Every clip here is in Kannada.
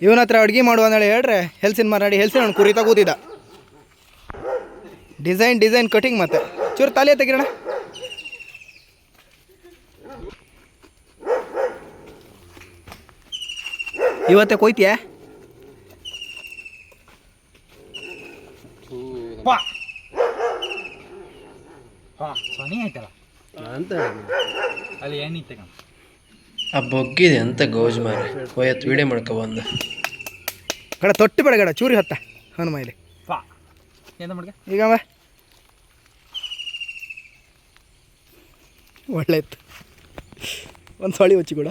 ಇವನ ಹತ್ರ ಅಡುಗೆ ಮಾಡುವ ಅಂದೇಳಿ ಹೇಳ್ರೆ ಹೆಲ್ಸಿನ ಮಾರಾಡಿ ಹೆಲ್ಸಿನ ಅವ್ನು ಕುರಿತಾ ಕೂತಿದ್ದ. ಡಿಸೈನ್ ಕಟಿಂಗ್ ಮತ್ತೆ ಚೂರು ತಾಲಿ ತೆಗಿರೋಣ. ಇವತ್ತೇ ಕೊಯ್ತೀಯ? ಅಲ್ಲಿ ಏನಿತ್ತ ಆ ಬೊಗ್ಗಿದೆ ಅಂತ ಗೌಜ್ ಮಾರೆ ಹೋಯತ್ ವೀಡಿಯೋ ಮಾಡ್ಕೊ ಬಂದ ಗಡ ತೊಟ್ಟು ಬೇಡ ಗಡ ಚೂರಿ ಹತ್ತ ಹನುಮ ಇಲ್ಲಿ ಈಗ ಒಳ್ಳೆ ಇತ್ತು. ಒಂದು ಸೊಳಿ ಹೊಚ್ಚಿ ಕೂಡ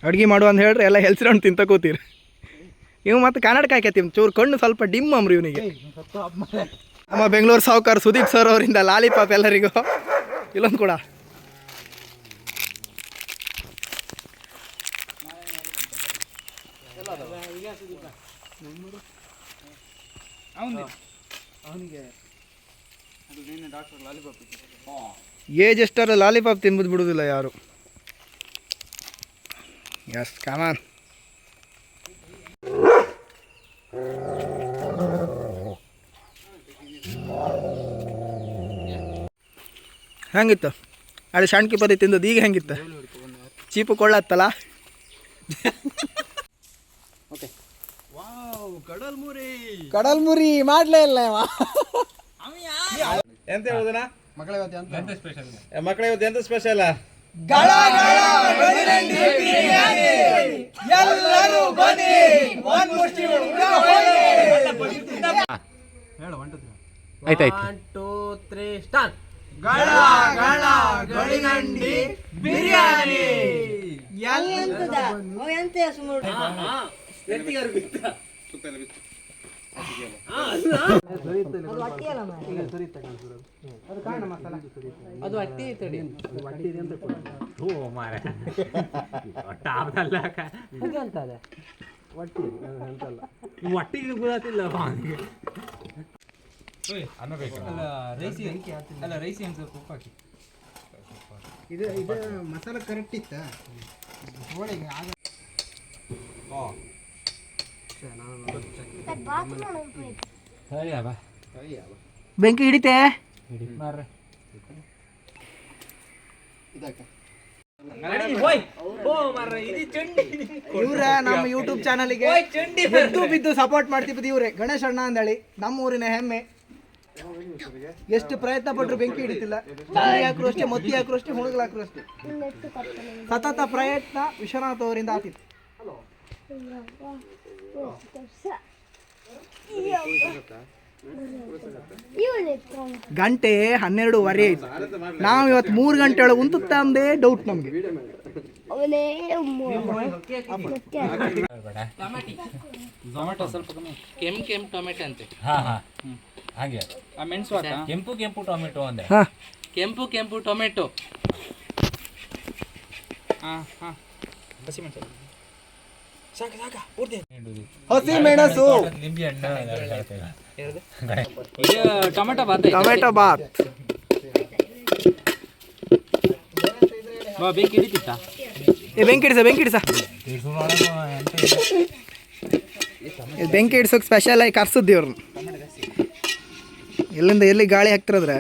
ಅಡುಗೆ ಮಾಡುವ ಅಂತ ಹೇಳ್ರಿ ಎಲ್ಲ ಹೆಲ್ಸಿರೌಂಡ್ ತಿಂತ ಕೂತೀರಿ. ಇವು ಮತ್ತೆ ಕನ್ನಡಕ ಹಾಕೈತಿ ಚೂರು ಕಣ್ಣು ಸ್ವಲ್ಪ ಡಿಮ್ ಅಮ್ರಿ ಇವನಿಗೆ. ನಮ್ಮ ಬೆಂಗಳೂರು ಸಾಹುಕಾರ ಸುದೀಪ್ ಸರ್ ಅವರಿಂದ ಲಾಲಿಪಾಪ್ ಎಲ್ಲರಿಗೂ. ಇಲ್ಲೊಂದು ಕೂಡ ಏಜ್ ಎಷ್ಟರ ಲಾಲಿಪಾಪ್ ತಿನ್ಬೋದು ಬಿಡುವುದಿಲ್ಲ ಯಾರು. Yes come on. ಹೆಂಗಿತ್ತು ಅದು ಶಾಣ್ಕಿ ಪದಿ ತಿಂದದ್ದು? ಈಗ ಹೆಂಗಿತ್ತು? ಚೀಪು ಕೊಳ್ಳತ್ತಲ್ಲ. ಕಡಲ್ಮುರಿ ಮಾಡ್ಲೇ ಇಲ್ಲ ಎಂತ ಹೇಳುದನ ಮಕ್ಕಳ ಇವತ್ತು ಎಂತ ಸ್ಪೆಷಲ್? ಆಯ್ತಾಯ್ತು. 1 2 3 ಸ್ಟಾರ್ಟ್. ಗಳಿಗಂಡಿ ಬಿರಿಯಾನಿ ಅದು ಅಟ್ಟಿ ತಡಿ ಒಟ್ಟಿಗೆ ಗೊತ್ತಿಲ್ಲ ಇದು ಮಸಾಲೆ ಕರೆಕ್ಟ್ ಇತ್ತ ಹೋಳಿಗೆ ಬೆಂಕಿ ಹಿಡಿತೆ ಇವ್ರ ನಮ್ಮ ಯೂಟ್ಯೂಬ್ ಚಾನಲ್ಗೆ ಬಿದ್ದು ಸಪೋರ್ಟ್ ಮಾಡ್ತಿದ್ದು ಇವ್ರೆ ಗಣೇಶ್ ಅಣ್ಣ ಅಂದೇಳಿ ನಮ್ಮ ಊರಿನ ಹೆಮ್ಮೆ. ಎಷ್ಟು ಪ್ರಯತ್ನ ಪಟ್ರು ಬೆಂಕಿ ಹಿಡಿತಿಲ್ಲ. ಚಾಲಿ ಹಾಕ್ರು ಅಷ್ಟೇ, ಮತ್ತಿ ಹಾಕ್ರು ಅಷ್ಟೇ, ಹುಣಗಲ್ ಹಾಕ್ರು ಅಷ್ಟೇ. ಸತತ ಪ್ರಯತ್ನ ವಿಶ್ವನಾಥ್ ಅವರಿಂದ ಆತಿತ್ತು. ಗಂಟೆ 12:30 ಆಯ್ತು. ನಾವು ಇವತ್ತು 3 ಗಂಟೆ ಒಳಗೆ ಉಂತುತ್ತ ಅಂದೇ ಡೌಟ್ ನಮ್ಗೆ. ಟೊಮೆಟೊ ಸ್ವಲ್ಪ ಕಮ್ಮಿ, ಕೆಂಪು ಟೊಮೆಟೊ ಅಂತೆ. ಹಾಗೆ ಮೆಣಸು ಕೆಂಪು ಟೊಮೆಟೊ ಅಂದ್ರೆ ಕೆಂಪು ಟೊಮೆಟೊ. ಹಸಿ ಮೆಣಸು, ಟೊಮೆಟೊ ಬಾತ್. ಬೆಂಕಿ ಹಿಡಿತಿತ್ತ? ಬೆಂಕಿ ಇಡ್ಸ ಬೆಂಕಿ ಇಡ್ಸೋಕೆ ಸ್ಪೆಷಲ್ ಆಗಿ ಕರ್ಸಿದ್ವಿ ಅವ್ರನ್ನ. ಎಲ್ಲಿಂದ ಎಲ್ಲಿ ಗಾಳಿ ಹಾಕ್ತಿರದ್ರೆ